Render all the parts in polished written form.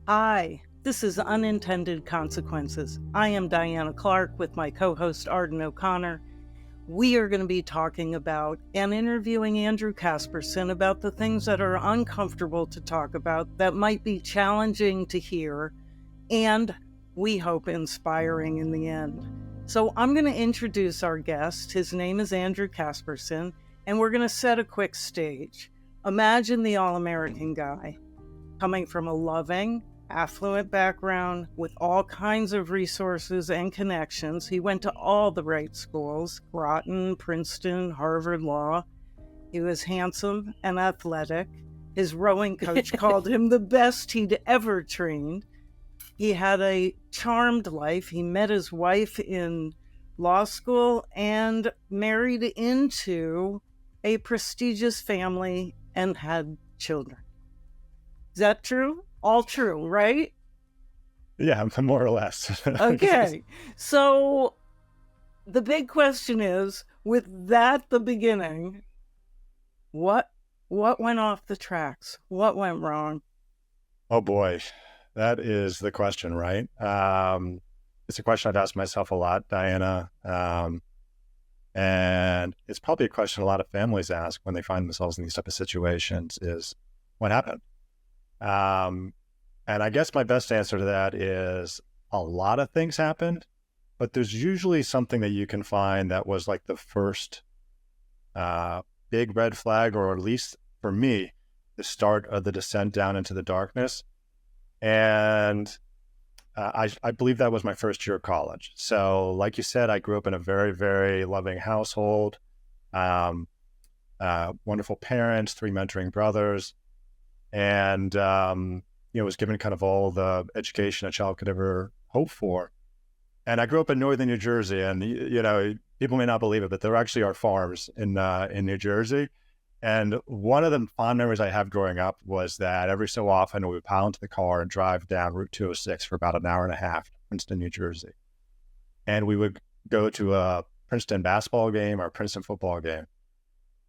Hi, this is Unintended Consequences. I am Diana Clark with my co-host Arden O'Connor. We are going to be talking about and interviewing Andrew Caspersen about the things that are uncomfortable to talk about, that might be challenging to hear, and we hope inspiring in the end. So I'm going to introduce our guest. His name is Andrew Caspersen, and we're going to set a quick stage. Imagine the all-American guy coming from a loving, affluent background with all kinds of resources and connections. He went to all the right schools: Groton, Princeton, Harvard Law. He was handsome and athletic. His rowing coach called him the best he'd ever trained. He had a charmed life. He met his wife in law school and married into a prestigious family and had children. Is that true? All true, right? Yeah, more or less. Okay. So the big question is, with that the beginning, what went off the tracks? What went wrong? Oh boy, that is the question, right? It's a question I've asked myself a lot, Diana. And it's probably a question a lot of families ask when they find themselves in these type of situations is, what happened? And I guess my best answer to that is a lot of things happened, but there's usually something that you can find that was like the first big red flag, or at least for me, the start of the descent down into the darkness. And I believe that was my first year of college. So like you said, I grew up in a very, very loving household, wonderful parents, 3 mentoring brothers, and was given kind of all the education a child could ever hope for. And I grew up in northern New Jersey, and people may not believe it, but there actually are farms in New Jersey. And one of the fond memories I have growing up was that every so often we would pile into the car and drive down Route 206 for about an hour and a half to Princeton, New Jersey. And we would go to a Princeton basketball game or a Princeton football game.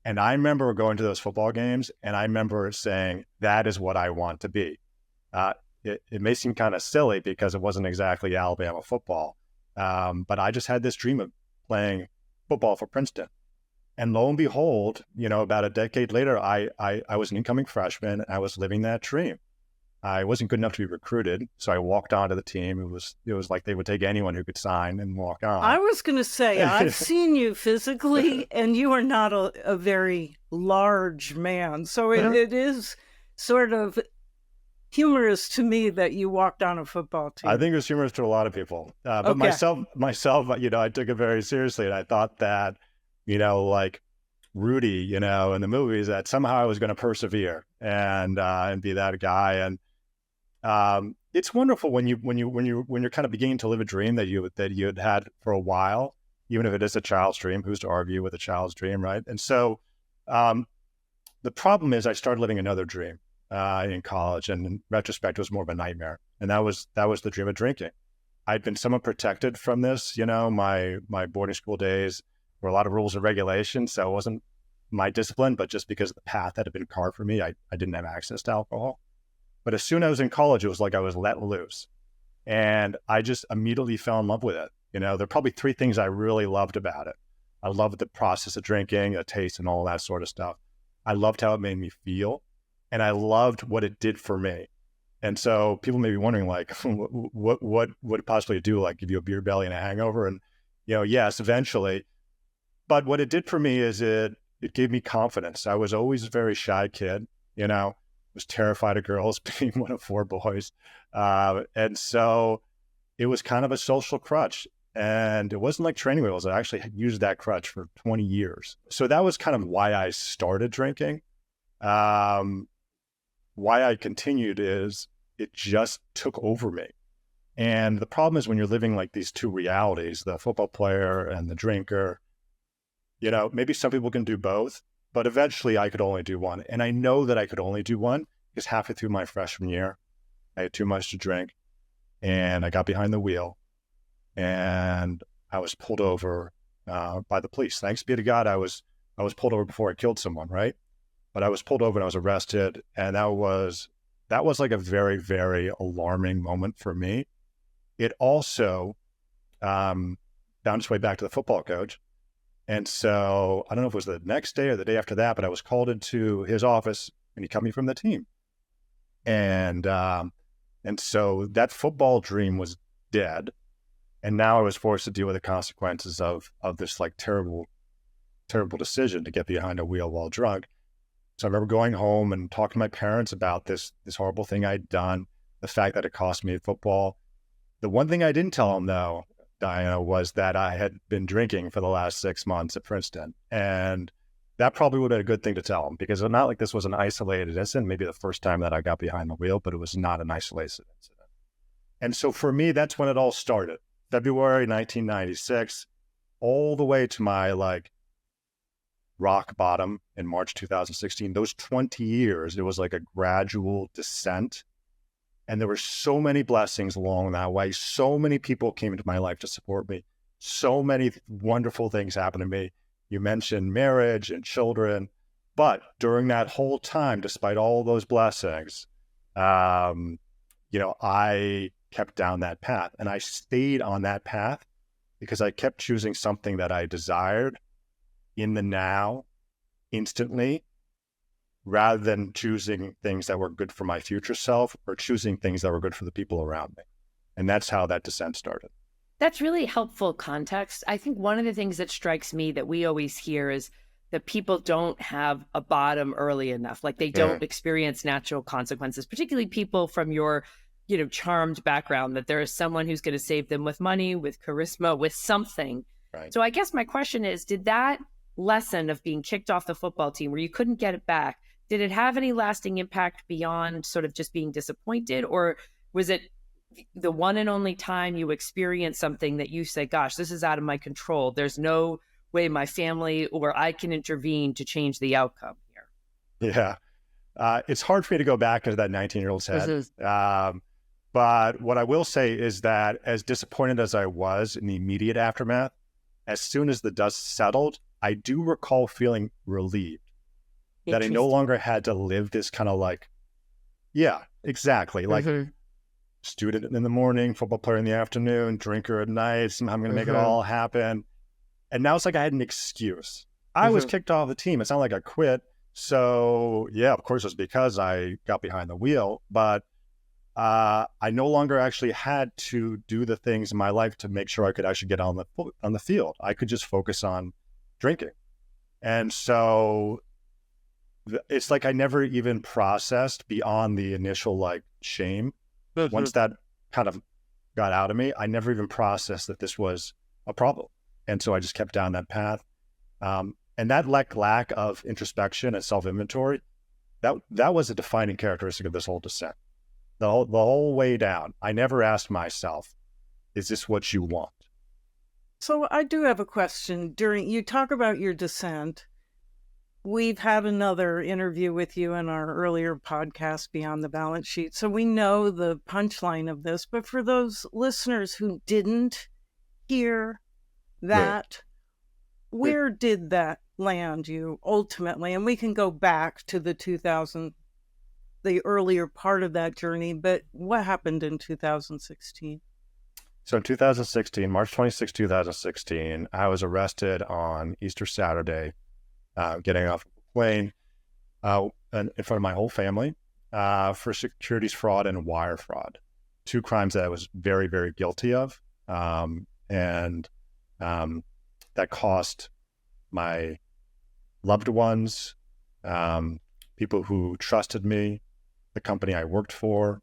And I remember going to those football games, and I remember saying, that is what I want to be. It may seem kind of silly because it wasn't exactly Alabama football, but I just had this dream of playing football for Princeton. And lo and behold, about a decade later, I was an incoming freshman. I was living that dream. I wasn't good enough to be recruited, so I walked onto the team. It was like they would take anyone who could sign and walk on. I was going to say, I've seen you physically, and you are not a very large man. So it is sort of humorous to me that you walked on a football team. I think it was humorous to a lot of people. But okay. myself, I took it very seriously, and I thought that, like Rudy, in the movies, that somehow I was going to persevere and be that guy. And it's wonderful when you're kind of beginning to live a dream that you had for a while, even if it is a child's dream. Who's to argue with a child's dream, right? And so the problem is I started living another dream in college, and in retrospect, it was more of a nightmare. And that was the dream of drinking. I'd been somewhat protected from this. My boarding school days were a lot of rules and regulations, so it wasn't my discipline, but just because of the path that had been carved for me, I didn't have access to alcohol. But as soon as I was in college, it was like I was let loose. And I just immediately fell in love with it. There are probably 3 things I really loved about it. I loved the process of drinking, the taste, and all that sort of stuff. I loved how it made me feel, and I loved what it did for me. And so people may be wondering, like, what would it possibly do? Like, give you a beer belly and a hangover? And, yes, eventually. But what it did for me is it gave me confidence. I was always a very shy kid, was terrified of girls, being one of 4 boys. And so it was kind of a social crutch. And it wasn't like training wheels. I actually used that crutch for 20 years. So that was kind of why I started drinking. Why I continued is it just took over me. And the problem is when you're living like these 2 realities, the football player and the drinker, maybe some people can do both, but eventually I could only do one. And I know that I could only do one because halfway through my freshman year, I had too much to drink and I got behind the wheel and I was pulled over by the police. Thanks be to God, I was pulled over before I killed someone, right? But I was pulled over and I was arrested, and that was that was like a very, very alarming moment for me. It also found its way back to the football coach. And so I don't know if it was the next day or the day after that, but I was called into his office and he cut me from the team. And so that football dream was dead. And now I was forced to deal with the consequences of this like terrible decision to get behind a wheel while drunk. So I remember going home and talking to my parents about this horrible thing I'd done, the fact that it cost me football. The one thing I didn't tell them, though, Diana, was that I had been drinking for the last 6 months at Princeton. And that probably would have been a good thing to tell them, because it's not like this was an isolated incident, maybe the first time that I got behind the wheel, but it was not an isolated incident. And so for me, that's when it all started. February 1996, all the way to my like rock bottom in March 2016. Those 20 years, it was like a gradual descent. And there were so many blessings along that way. So many people came into my life to support me. So many wonderful things happened to me. You mentioned marriage and children. But during that whole time, despite all those blessings, I kept down that path. And I stayed on that path because I kept choosing something that I desired in the now, instantly, rather than choosing things that were good for my future self or choosing things that were good for the people around me. And that's how that descent started. That's really helpful context. I think one of the things that strikes me that we always hear is that people don't have a bottom early enough. Like they don't experience natural consequences, particularly people from your, charmed background, that there is someone who's going to save them with money, with charisma, with something. Right. So I guess my question is, did that lesson of being kicked off the football team where you couldn't get it back, did it have any lasting impact beyond sort of just being disappointed? Or was it the one and only time you experienced something that you say, gosh, this is out of my control. There's no way my family or I can intervene to change the outcome here? Yeah. It's hard for me to go back into that 19-year-old's head. But what I will say is that as disappointed as I was in the immediate aftermath, as soon as the dust settled, I do recall feeling relieved that I no longer had to live this kind of like, yeah, exactly. Like student in the morning, football player in the afternoon, drinker at night, somehow I'm going to make it all happen. And now it's like I had an excuse. I was kicked off the team. It's not like I quit. So yeah, of course it was because I got behind the wheel, but I no longer actually had to do the things in my life to make sure I could actually get on the field. I could just focus on drinking. And so it's like I never even processed beyond the initial like shame. Once that kind of got out of me, I never even processed that this was a problem. And so I just kept down that path. And that lack of introspection and self-inventory, that was a defining characteristic of this whole descent. The whole way down, I never asked myself, is this what you want? So I do have a question. You talk about your descent. We've had another interview with you in our earlier podcast, Beyond the Balance Sheet. So we know the punchline of this, but for those listeners who didn't hear that, where did that land you ultimately? And we can go back to the earlier part of that journey, but what happened in 2016? So in 2016, March 26, 2016, I was arrested on Easter Saturday, getting off a plane in front of my whole family for securities fraud and wire fraud, two crimes that I was very, very guilty of. And that cost my loved ones, people who trusted me, the company I worked for.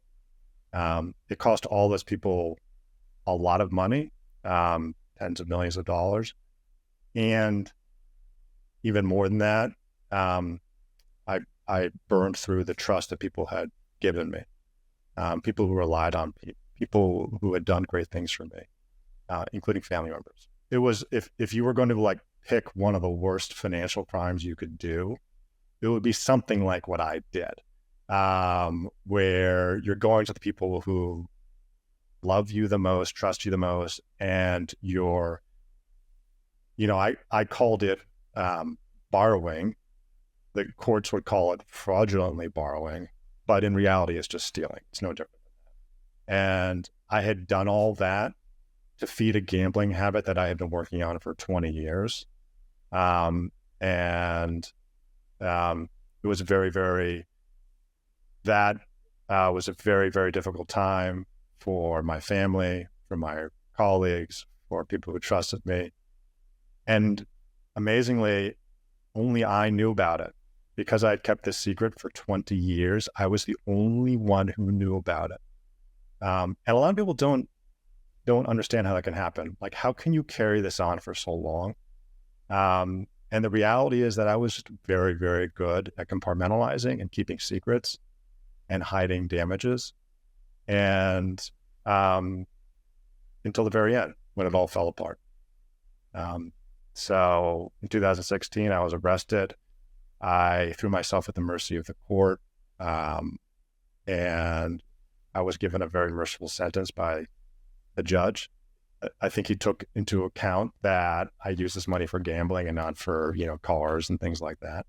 It cost all those people a lot of money, tens of millions of dollars. And even more than that, I burned through the trust that people had given me, people who relied on me, people who had done great things for me, including family members. It was, if you were going to like pick one of the worst financial crimes you could do, it would be something like what I did, where you're going to the people who love you the most, trust you the most, and I called it borrowing. The courts would call it fraudulently borrowing. but in reality, it's just stealing. It's no different than that. And I had done all that to feed a gambling habit that I had been working on for 20 years. It was very, very, that was a very, very difficult time for my family, for my colleagues, for people who trusted me. And amazingly, only I knew about it. Because I had kept this secret for 20 years, I was the only one who knew about it. And a lot of people don't understand how that can happen. Like, how can you carry this on for so long? And the reality is that I was just very, very good at compartmentalizing and keeping secrets and hiding damages. And until the very end, when it all fell apart. So in 2016, I was arrested. I threw myself at the mercy of the court. And I was given a very merciful sentence by the judge. I think he took into account that I used this money for gambling and not for, cars and things like that.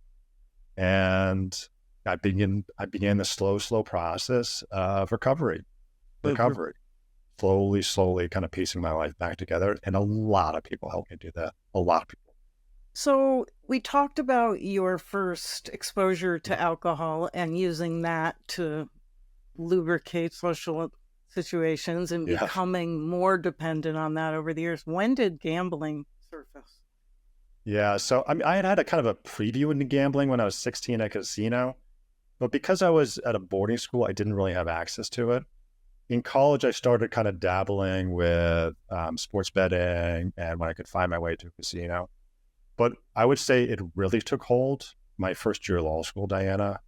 And I began the slow process of recovery, slowly kind of piecing my life back together. And a lot of people helped me do that. A lot of people. So we talked about your first exposure to alcohol and using that to lubricate social situations and becoming more dependent on that over the years. When did gambling surface? Yeah, so I had a kind of a preview into gambling when I was 16 at a casino, but because I was at a boarding school, I didn't really have access to it. In college, I started kind of dabbling with sports betting and when I could find my way to a casino. But I would say it really took hold my first year of law school, Diana.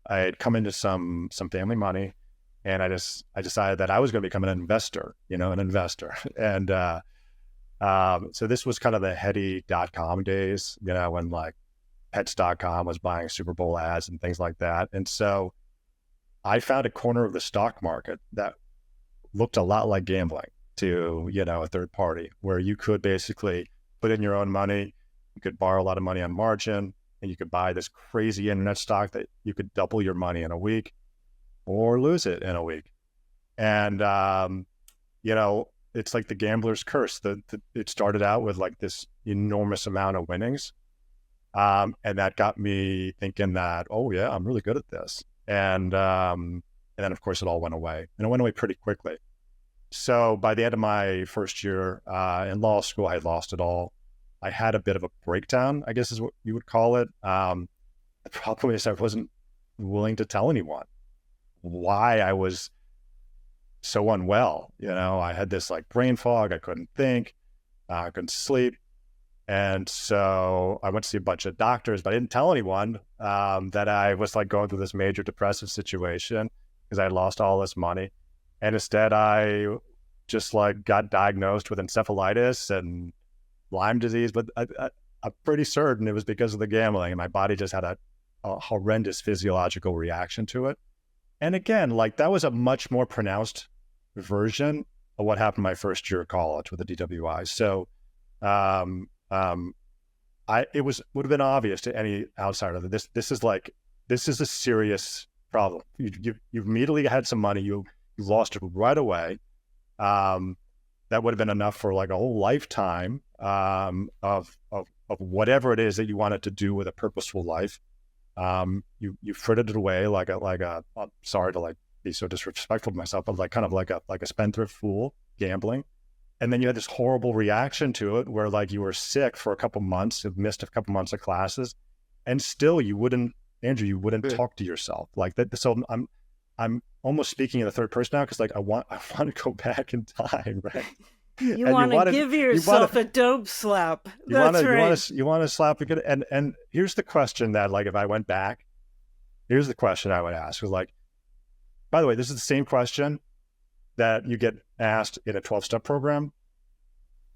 I had come into some family money, and I decided that I was going to become an investor. And so this was kind of the heady .com days, when like Pets.com was buying Super Bowl ads and things like that. And so I found a corner of the stock market that looked a lot like gambling to, a third party, where you could basically put in your own money. You could borrow a lot of money on margin, and you could buy this crazy internet stock that you could double your money in a week or lose it in a week. And, it's like the gambler's curse. It started out with like this enormous amount of winnings. And that got me thinking that, oh yeah, I'm really good at this. And then of course it all went away, and it went away pretty quickly. So by the end of my first year in law school, I had lost it all. I had a bit of a breakdown, I guess is what you would call it. The problem is I wasn't willing to tell anyone why I was so unwell. I had this like brain fog. I couldn't think. I couldn't sleep. And so I went to see a bunch of doctors, but I didn't tell anyone that I was like going through this major depressive situation because I had lost all this money. And instead I just like got diagnosed with encephalitis and Lyme disease, but I'm pretty certain it was because of the gambling, and my body just had a horrendous physiological reaction to it. And again, like that was a much more pronounced version of what happened my first year of college with the DWI. So it would have been obvious to any outsider that this is a serious problem. You immediately had some money, you lost it right away. That would have been enough for like a whole lifetime of whatever it is that you wanted to do with a purposeful life. You frittered it away like a I'm sorry to like be so disrespectful to myself, but like a spendthrift fool gambling. And then you had this horrible reaction to it where like you were sick for a couple months, you missed a couple months of classes, and still you wouldn't talk to yourself like that. So I'm almost speaking in the third person now because like I want to go back in time, right? You want to give yourself a dope slap. That's right. You want to slap a good. And here's the question that like if I went back, here's the question I would ask was like, by the way, this is the same question that you get asked in a 12-step program.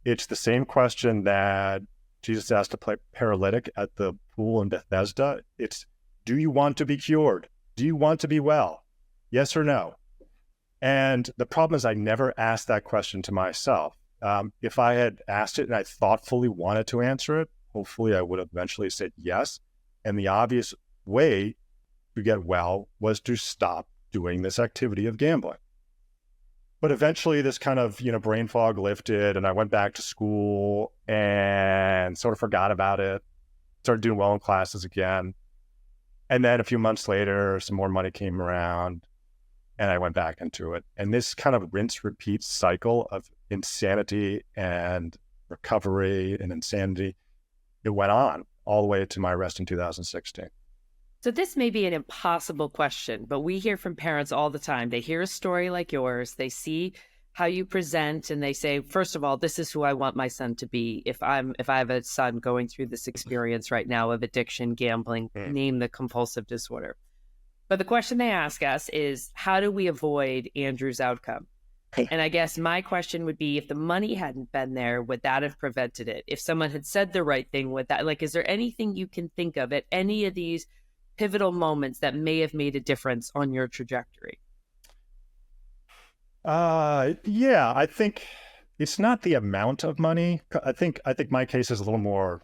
It's the same question that Jesus asked a paralytic at the pool in Bethesda. It's, do you want to be cured? Do you want to be well? Yes or no? And the problem is I never asked that question to myself. If I had asked it and I thoughtfully wanted to answer it, hopefully I would have eventually said yes. And the obvious way to get well was to stop doing this activity of gambling. But eventually this kind of, brain fog lifted, and I went back to school and sort of forgot about it, started doing well in classes again. And then a few months later, some more money came around and I went back into it. And this kind of rinse repeat cycle of insanity and recovery and insanity, it went on all the way to my arrest in 2016. So this may be an impossible question, but we hear from parents all the time. They hear a story like yours, they see how you present, and they say, first of all, this is who I want my son to be. If I have a son going through this experience right now of addiction, gambling, name the compulsive disorder. But the question they ask us is, how do we avoid Andrew's outcome? And I guess my question would be, if the money hadn't been there, would that have prevented it? If someone had said the right thing, would that, is there anything you can think of at any of these pivotal moments that may have made a difference on your trajectory? Yeah, I think it's not the amount of money. I think my case is a little more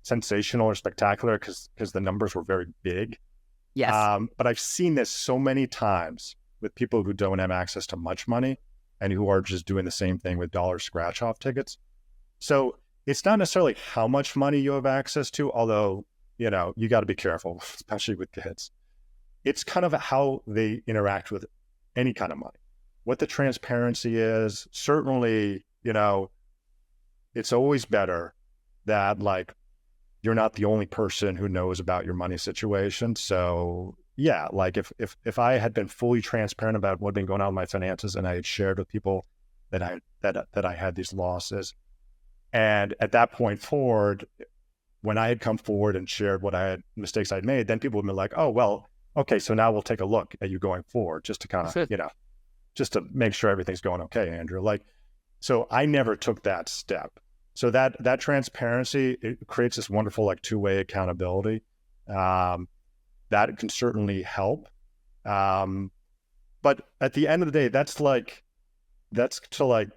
sensational or spectacular because the numbers were very big. Yes. But I've seen this so many times with people who don't have access to much money and who are just doing the same thing with dollar scratch-off tickets. So it's not necessarily how much money you have access to, although, you got to be careful, especially with kids. It's kind of how they interact with any kind of money, what the transparency is. Certainly, it's always better that you're not the only person who knows about your money situation. So yeah, if I had been fully transparent about what had been going on with my finances, and I had shared with people that I had these losses, and at that point forward, when I had come forward and shared mistakes I'd made, then people would be like, oh, well, okay, so now we'll take a look at you going forward, just to kind of, just to make sure everything's going okay, Andrew. So I never took that step. So that transparency, it creates this wonderful two-way accountability. That can certainly help. But at the end of the day, that's to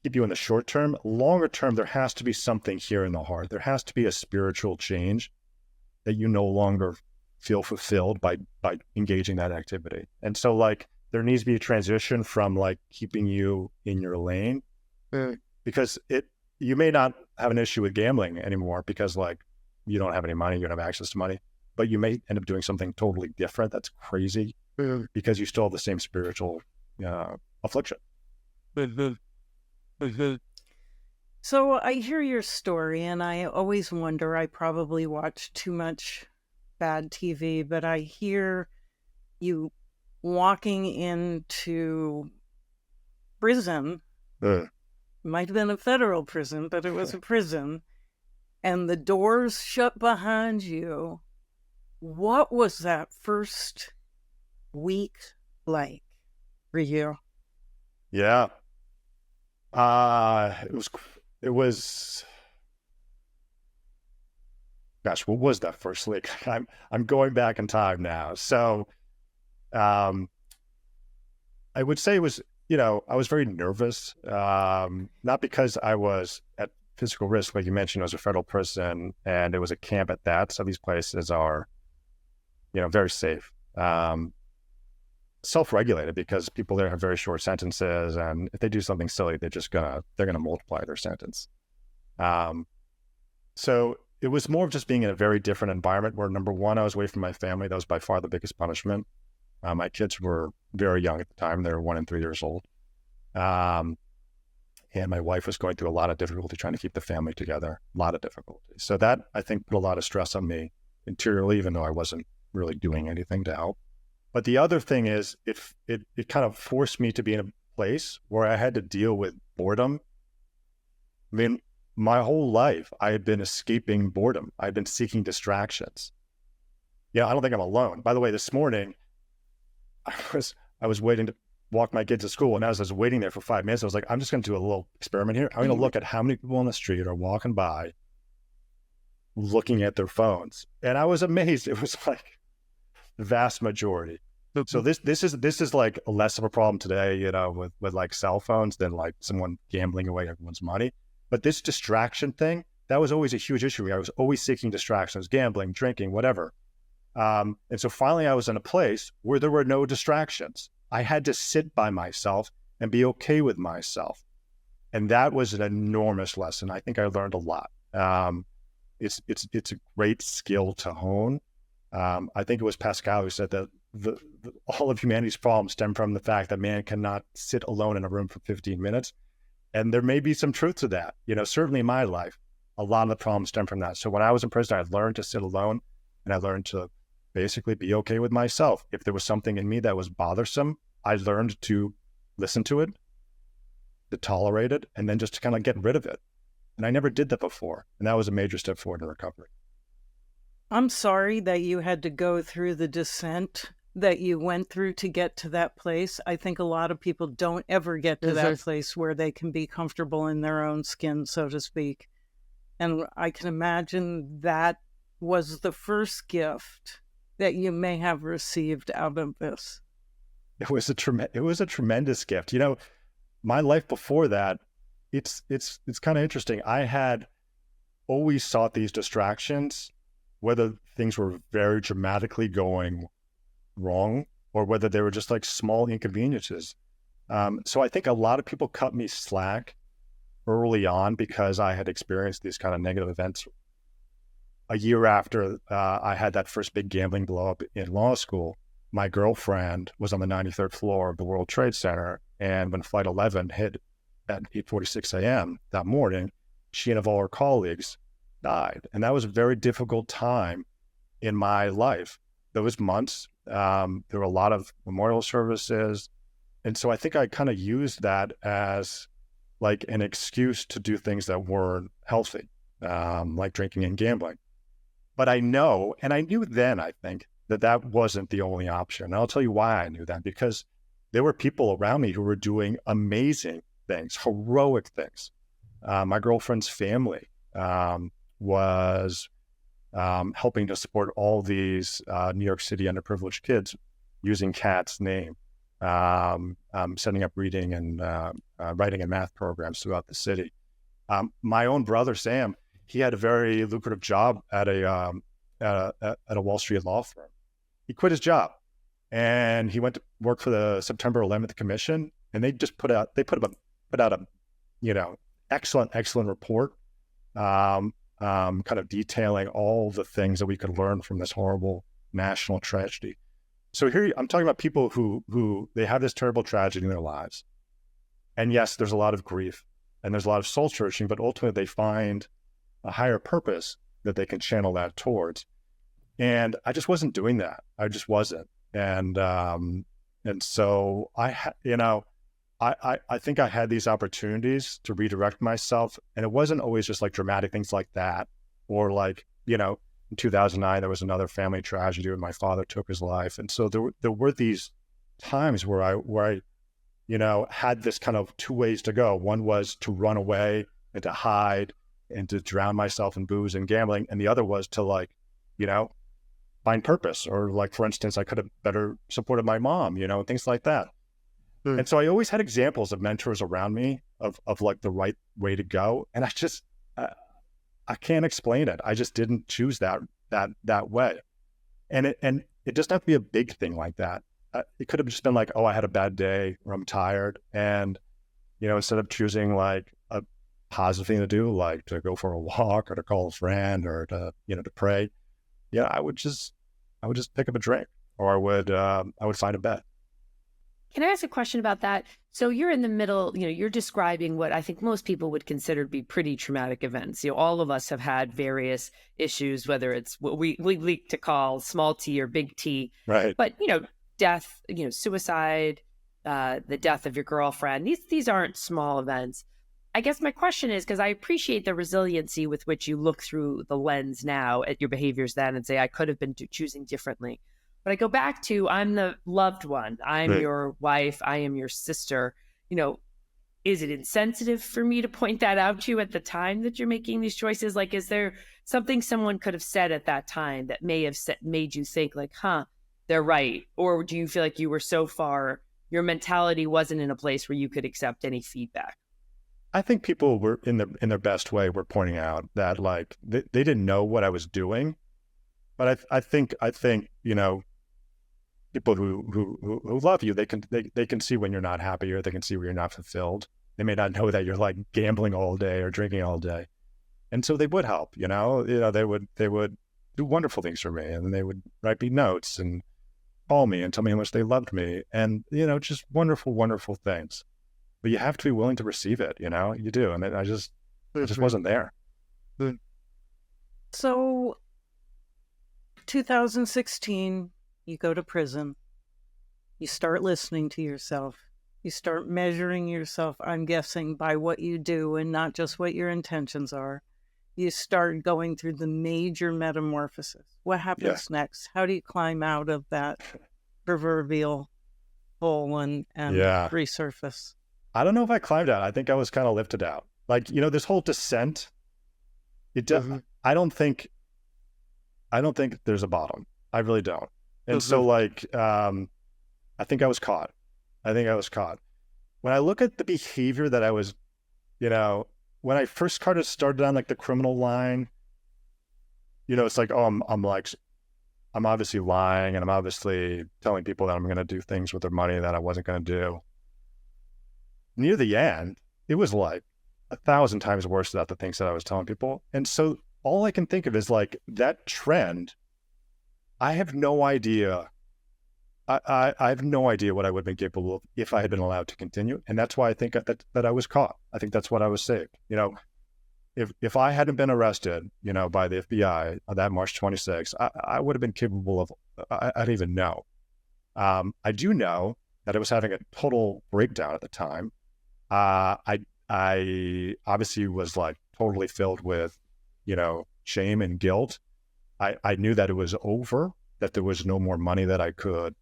keep you in the short term. Longer term, there has to be something here in the heart. There has to be a spiritual change that you no longer feel fulfilled by engaging that activity. And so there needs to be a transition from keeping you in your lane, because you may not have an issue with gambling anymore because you don't have any money, you don't have access to money, but you may end up doing something totally different that's crazy because you still have the same spiritual affliction. So I hear your story, and I always wonder, I probably watch too much bad TV, but I hear you walking into prison. Might have been a federal prison, but it was a prison, and the doors shut behind you. What was that first week like for you? Yeah. It was, gosh, what was that first week? I'm going back in time now. So, I would say it was, I was very nervous, not because I was at physical risk, like you mentioned. It was a federal prison and it was a camp at that. So these places are, very safe, self-regulated, because people there have very short sentences, and if they do something silly, they're gonna multiply their sentence. So it was more of just being in a very different environment where, number one, I was away from my family. That was by far the biggest punishment. My kids were very young at the time. They were 1 and 3 years old. And my wife was going through a lot of difficulty trying to keep the family together, a lot of difficulty. So that, I think, put a lot of stress on me interiorly, even though I wasn't really doing anything to help. But the other thing is, it kind of forced me to be in a place where I had to deal with boredom. I mean, my whole life, I had been escaping boredom. I had been seeking distractions. I don't think I'm alone. By the way, this morning, I was waiting to walk my kids to school, and as I was waiting there for 5 minutes, I was like, I'm just going to do a little experiment here. I'm going to look at how many people on the street are walking by, looking at their phones, and I was amazed. It was the vast majority. So this is less of a problem today, with cell phones than someone gambling away everyone's money. But this distraction thing, that was always a huge issue. I was always seeking distractions, gambling, drinking, whatever. And so finally I was in a place where there were no distractions. I had to sit by myself and be okay with myself. And that was an enormous lesson. I think I learned a lot. It's a great skill to hone. I think it was Pascal who said that all of humanity's problems stem from the fact that man cannot sit alone in a room for 15 minutes. And there may be some truth to that. Certainly in my life, a lot of the problems stem from that. So when I was in prison, I learned to sit alone, and I learned to basically be okay with myself. If there was something in me that was bothersome, I learned to listen to it, to tolerate it, and then just to kind of get rid of it. And I never did that before. And that was a major step forward in recovery. I'm sorry that you had to go through the descent that you went through to get to that place. I think a lot of people don't ever get to that place where they can be comfortable in their own skin, so to speak. And I can imagine that was the first gift that you may have received out of this. It was a tremendous gift. My life before that, it's kind of interesting. I had always sought these distractions, whether things were very dramatically going wrong or whether they were just like small inconveniences. So I think a lot of people cut me slack early on because I had experienced these kind of negative events. A year after I had that first big gambling blow up in law school, my girlfriend was on the 93rd floor of the World Trade Center. And when Flight 11 hit at 8:46 a.m. that morning, she and of all her colleagues died. And that was a very difficult time in my life. Those months, there were a lot of memorial services. And so I think I kind of used that as like an excuse to do things that weren't healthy, like drinking and gambling. But I know, and I knew then, I think, that wasn't the only option. And I'll tell you why I knew that, because there were people around me who were doing amazing things, heroic things. My girlfriend's family was helping to support all these New York City underprivileged kids using Kat's name, setting up reading and writing and math programs throughout the city. My own brother, Sam, he had a very lucrative job at a Wall Street law firm. He quit his job and he went to work for the September 11th Commission, and they just put out a excellent report, kind of detailing all the things that we could learn from this horrible national tragedy. So here I'm talking about people who they have this terrible tragedy in their lives. And yes, there's a lot of grief and there's a lot of soul searching, but ultimately they find a higher purpose that they can channel that towards. And I just wasn't doing that. I just wasn't. And so I think I had these opportunities to redirect myself, and it wasn't always just like dramatic things like that, or like, in 2009, there was another family tragedy when my father took his life. And so there were these times where I had this kind of two ways to go. One was to run away and to hide and to drown myself in booze and gambling. And the other was to find purpose, or like, for instance, I could have better supported my mom, and things like that. Mm. And so I always had examples of mentors around me of like the right way to go. And I can't explain it. I just didn't choose that way. And it doesn't have to be a big thing like that. It could have just been like, oh, I had a bad day, or I'm tired. And, instead of choosing like a positive thing to do, like to go for a walk or to call a friend or to pray, I would just pick up a drink, or I would find a bed. Can I ask a question about that? So you're in the middle, you're describing what I think most people would consider to be pretty traumatic events. All of us have had various issues, whether it's what we like to call small T or big T. Right. But, death, suicide, the death of your girlfriend, these aren't small events. I guess my question is, because I appreciate the resiliency with which you look through the lens now at your behaviors then and say, I could have been choosing differently. But I go back to, I'm the loved one. I'm right. Your wife. I am your sister. Is it insensitive for me to point that out to you at the time that you're making these choices? Like, is there something someone could have said at that time that may have made you think like, they're right? Or do you feel like you were so far, your mentality wasn't in a place where you could accept any feedback? I think people were in their best way were pointing out that like they didn't know what I was doing, But I think, people who love you, they can see when you're not happy, or they can see when you're not fulfilled. They may not know that you're like gambling all day or drinking all day. And so they would help, they would do wonderful things for me, and they would write me notes and call me and tell me how much they loved me, and, just wonderful, wonderful things. But you have to be willing to receive it, you do. And I just wasn't there. So 2016, you go to prison, you start listening to yourself, you start measuring yourself, I'm guessing, by what you do and not just what your intentions are. You start going through the major metamorphosis. What happens next? How do you climb out of that proverbial hole and resurface? I don't know if I climbed out. I think I was kind of lifted out. Like, this whole descent, it does. I don't think there's a bottom. I really don't. And so like, I think I was caught. When I look at the behavior that I was, when I first started on like the criminal line, it's like, oh, I'm obviously lying, and I'm obviously telling people that I'm going to do things with their money that I wasn't going to do. Near the end, it was like 1,000 times worse about the things that I was telling people. And so all I can think of is like that trend. I have no idea. I have no idea what I would have been capable of if I had been allowed to continue. And that's why I think that I was caught. I think that's what I was saved. If I hadn't been arrested, by the FBI on that March 26th, I would have been capable of, I don't even know. I do know that I was having a total breakdown at the time. I obviously was like totally filled with, shame and guilt. I knew that it was over, that there was no more money that I could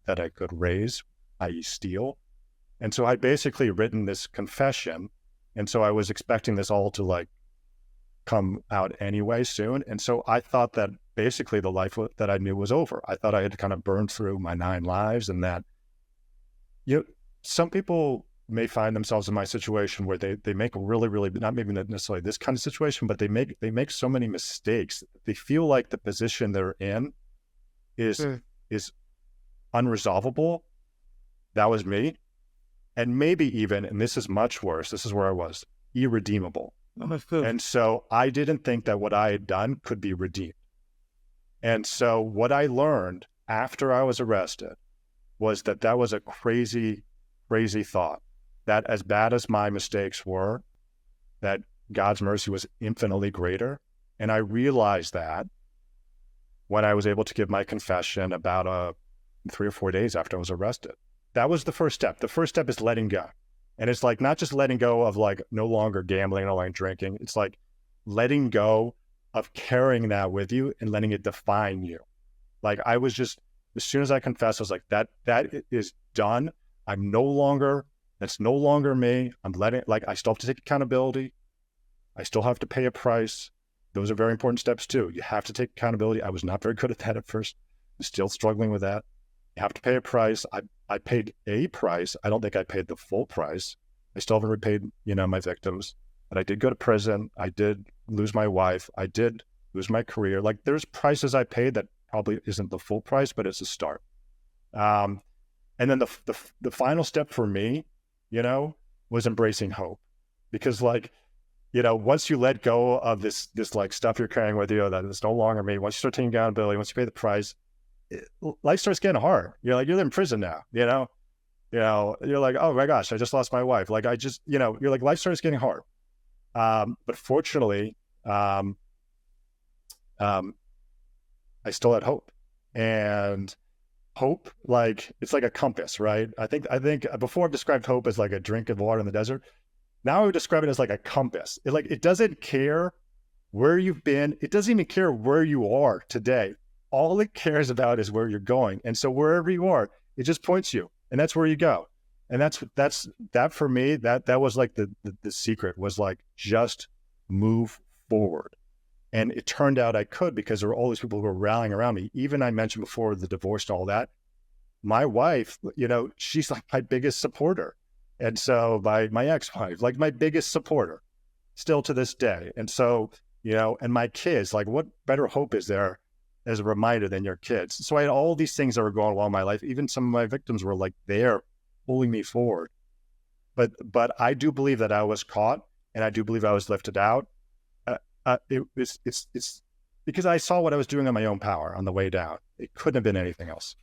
raise, i.e. steal. And so I'd basically written this confession. And so I was expecting this all to like come out anyway soon. And so I thought that basically the life that I knew was over. I thought I had kind of burned through my 9 lives, and that, some people may find themselves in my situation where they make really, really, not maybe necessarily this kind of situation, but they make so many mistakes. They feel like the position they're in is unresolvable. That was me. And maybe even, and this is much worse, this is where I was, irredeemable. And so I didn't think that what I had done could be redeemed. And so what I learned after I was arrested was that was a crazy, crazy thought, that as bad as my mistakes were, that God's mercy was infinitely greater. And I realized that when I was able to give my confession about 3 or 4 days after I was arrested. That was the first step. The first step is letting go. And it's like not just letting go of like no longer gambling, no longer drinking. It's like letting go of carrying that with you and letting it define you. Like I was just, as soon as I confessed, I was like, that is done. That's no longer me. I'm letting, like, I still have to take accountability. I still have to pay a price. Those are very important steps too. You have to take accountability. I was not very good at that at first. I'm still struggling with that. You have to pay a price. I paid a price. I don't think I paid the full price. I still haven't repaid, my victims, but I did go to prison. I did lose my wife. I did lose my career. Like there's prices I paid that probably isn't the full price, but it's a start. And then the final step for me, was embracing hope, because like, once you let go of this like stuff you're carrying with you, that is no longer me. Once you start taking accountability, once you pay the price, life starts getting hard. You're like, you're in prison now, you're like, oh my gosh, I just lost my wife. Like you're like, life starts getting hard. But fortunately, I still had hope, and hope, like, it's like a compass, right? I think before I've described hope as like a drink of water in the desert. Now I would describe it as like a compass. It doesn't care where you've been. It doesn't even care where you are today. All it cares about is where you're going. And so wherever you are, it just points you, and that's where you go. And that's that for me, that was like the secret, was like, just move forward. And it turned out I could, because there were all these people who were rallying around me. Even I mentioned before the divorce and all that. My wife, she's like my biggest supporter. And so my ex-wife, like my biggest supporter still to this day. And so, and my kids, like, what better hope is there as a reminder than your kids. So I had all these things that were going on in my life. Even some of my victims were like there pulling me forward. But I do believe that I was caught, and I do believe I was lifted out. It's because I saw what I was doing on my own power on the way down. It couldn't have been anything else.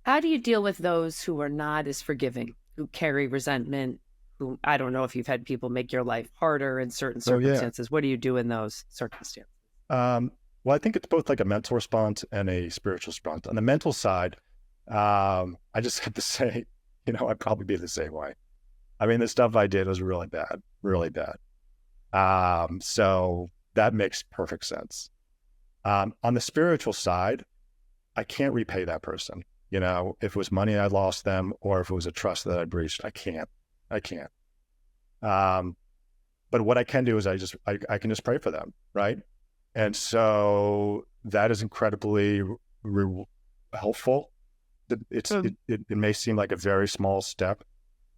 How do you deal with those who are not as forgiving, who carry resentment, who, I don't know if you've had people make your life harder in certain circumstances. What do you do in those circumstances? Well, I think it's both like a mental response and a spiritual response. On the mental side, I just have to say, I'd probably be the same way. I mean, the stuff I did was really bad, really bad. So that makes perfect sense. On the spiritual side, I can't repay that person. If it was money I lost them, or if it was a trust that I breached, I can't. But what I can do is I can just pray for them, right? And so that is incredibly helpful. It may seem like a very small step,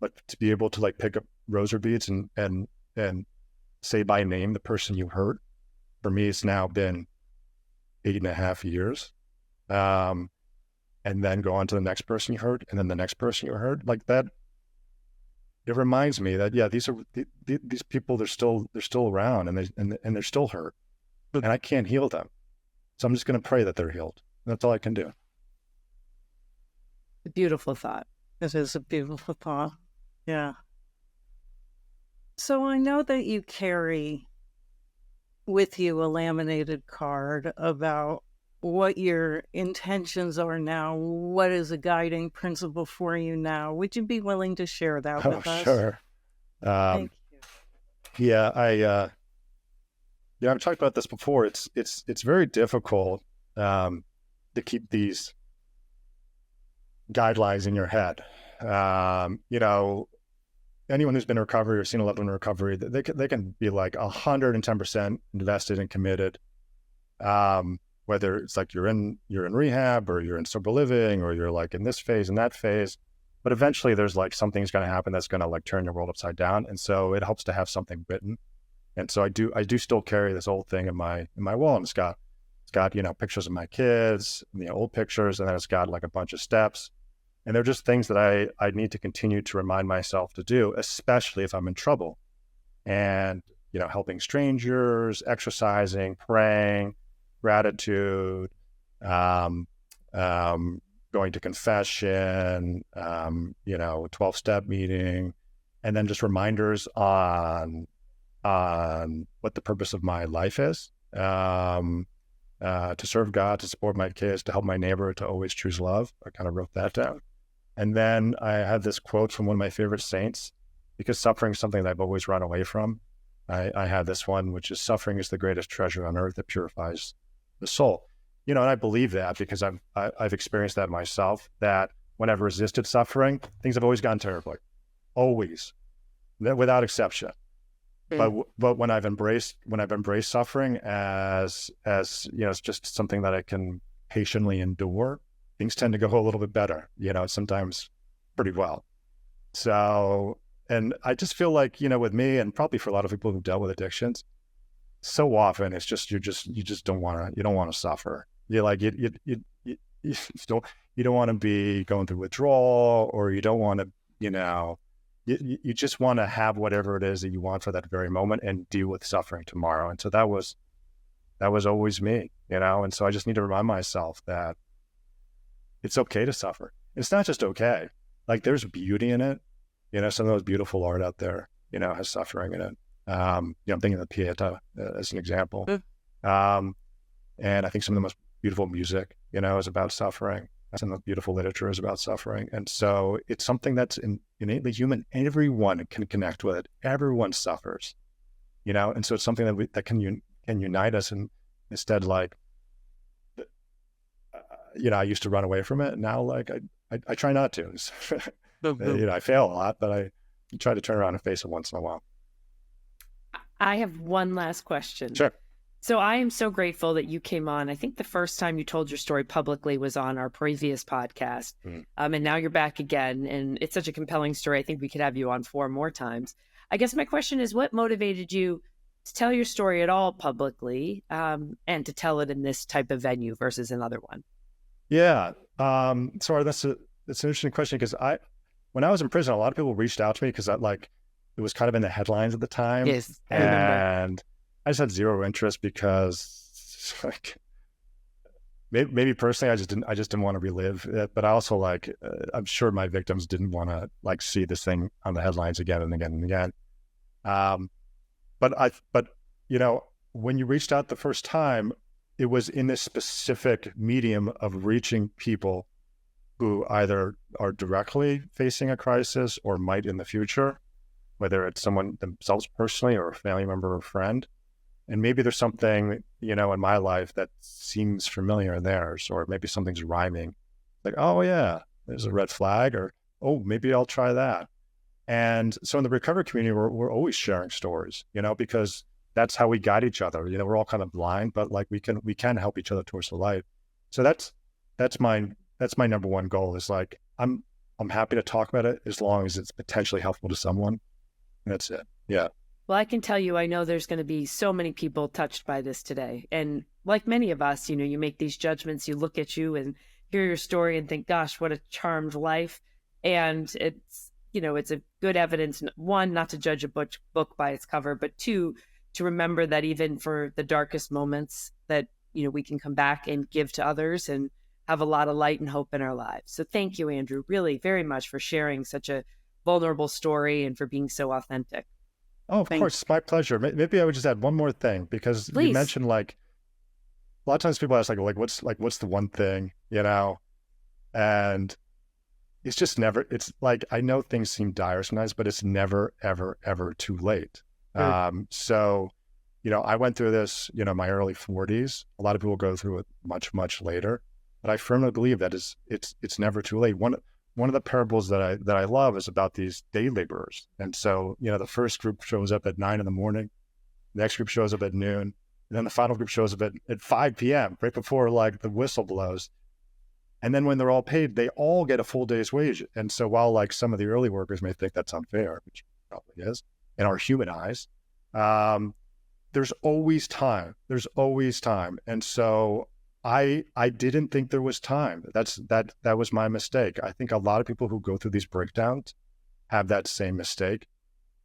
but to be able to like pick up rosary beads and say by name the person you hurt, for me, it's now been 8.5 years. And then go on to the next person you hurt, and then the next person you hurt, like that. It reminds me that these people, they're still around, and they're still hurt, and I can't heal them. So I'm just going to pray that they're healed. That's all I can do. A beautiful thought. It is a beautiful thought. Yeah. So I know that you carry with you a laminated card about what your intentions are now. What is a guiding principle for you now? Would you be willing to share that with us? Sure. Thank you. Yeah, I've talked about this before. It's very difficult to keep these guidelines in your head. Anyone who's been in recovery or seen a loved one in recovery, they can be like 110% invested and committed. Whether it's like you're in rehab, or you're in sober living, or you're like in this phase and that phase, but eventually there's like something's going to happen that's going to like turn your world upside down. And so it helps to have something written. And so I do still carry this old thing in my wall, and it's got pictures of my kids, old pictures, and then it's got like a bunch of steps. And they're just things that I need to continue to remind myself to do, especially if I'm in trouble. And, helping strangers, exercising, praying, gratitude, going to confession, 12-step meeting, and then just reminders on what the purpose of my life is, to serve God, to support my kids, to help my neighbor, to always choose love. I kind of wrote that down. And then I had this quote from one of my favorite saints, because suffering is something that I've always run away from. I had this one, which is, suffering is the greatest treasure on earth that purifies the soul. And I believe that because I've experienced that myself, that when I've resisted suffering, things have always gone terribly, always, without exception. But when I've embraced suffering as it's just something that I can patiently endure, things tend to go a little bit better, sometimes pretty well. So, and I just feel like, with me, and probably for a lot of people who've dealt with addictions, so often it's just, you don't want to suffer. You don't want to be going through withdrawal, or you don't want to, you just want to have whatever it is that you want for that very moment and deal with suffering tomorrow. And so that was always me, and so I just need to remind myself that it's okay to suffer. It's not just okay. Like, there's beauty in it. Some of those beautiful art out there, has suffering in it. I'm thinking of Pieta as an example. And I think some of the most beautiful music, is about suffering. Some of the beautiful literature is about suffering. And so it's something that's innately human. Everyone can connect with it. Everyone suffers, and so it's something that can unite us. And instead, like, I used to run away from it. And now, like, I try not to. I fail a lot, but I try to turn around and face it once in a while. I have one last question. Sure. So I am so grateful that you came on. I think the first time you told your story publicly was on our previous podcast. And now you're back again. And it's such a compelling story. I think we could have you on 4 more times. I guess my question is, what motivated you to tell your story at all publicly, and to tell it in this type of venue versus another one? Yeah. So that's an interesting question, because when I was in prison, a lot of people reached out to me because it was kind of in the headlines at the time. Yes, I remember. And I just had zero interest because maybe personally, I just didn't want to relive it. But I also I'm sure my victims didn't want to see this thing on the headlines again and again and again. But when you reached out the first time, it was in this specific medium of reaching people who either are directly facing a crisis or might in the future, whether it's someone themselves personally or a family member or friend. And maybe there's something, in my life that seems familiar in theirs, or maybe something's rhyming. Like, oh yeah, there's a red flag, or, oh, maybe I'll try that. And so in the recovery community, we're always sharing stories, because that's how we guide each other. We're all kind of blind, but we can help each other towards the light. So that's my number one goal, is I'm happy to talk about it as long as it's potentially helpful to someone. And that's it. Yeah. Well, I can tell you, I know there's going to be so many people touched by this today. And like many of us, you make these judgments, you look at you and hear your story and think, gosh, what a charmed life. And it's, it's a good evidence, one, not to judge a book by its cover, but two, to remember that even for the darkest moments that, we can come back and give to others and have a lot of light and hope in our lives. So thank you, Andrew, really very much for sharing such a vulnerable story and for being so authentic. Oh, of course. It's my pleasure. Maybe I would just add one more thing, because Please. You mentioned a lot of times people ask what's the one thing, and it's just never, it's I know things seem dire sometimes, but it's never, ever, ever too late. So, I went through this, my early 40s. A lot of people go through it much, much later, but I firmly believe that it's never too late. One of the parables that I love is about these day laborers. And so, the first group shows up at 9 a.m, the next group shows up at noon, and then the final group shows up at 5 p.m, right before the whistle blows. And then when they're all paid, they all get a full day's wage. And so while some of the early workers may think that's unfair, which probably is in our human eyes, there's always time. There's always time. And so I didn't think there was time. That was my mistake. I think a lot of people who go through these breakdowns have that same mistake.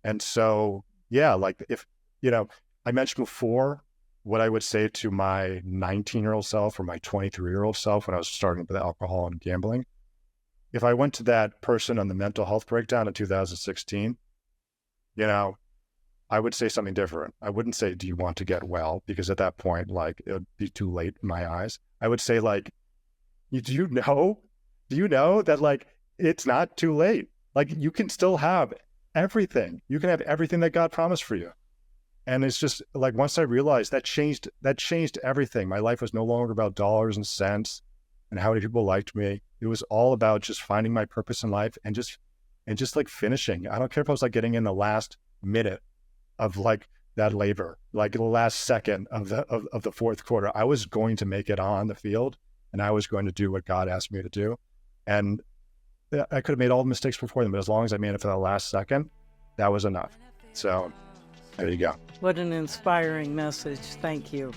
And so, yeah, if, I mentioned before what I would say to my 19-year-old self or my 23-year-old self when I was starting with alcohol and gambling. If I went to that person on the mental health breakdown in 2016, I would say something different. I wouldn't say, do you want to get well? Because at that point, it would be too late in my eyes. I would say do you know that it's not too late? You can still have everything. You can have everything that God promised for you. And it's just once I realized that changed everything. My life was no longer about dollars and cents and how many people liked me. It was all about just finding my purpose in life and just finishing. I don't care if I was getting in the last minute of that labor, the last second of the fourth quarter. I was going to make it on the field, and I was going to do what God asked me to do. And I could have made all the mistakes before them, but as long as I made it for the last second, that was enough. So there you go. What an inspiring message. Thank you.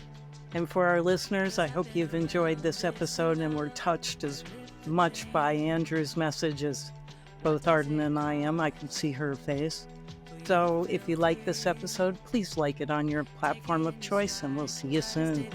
And for our listeners, I hope you've enjoyed this episode and were touched as much by Andrew's message as both Arden and I am. I can see her face. So if you like this episode, please like it on your platform of choice, and we'll see you soon.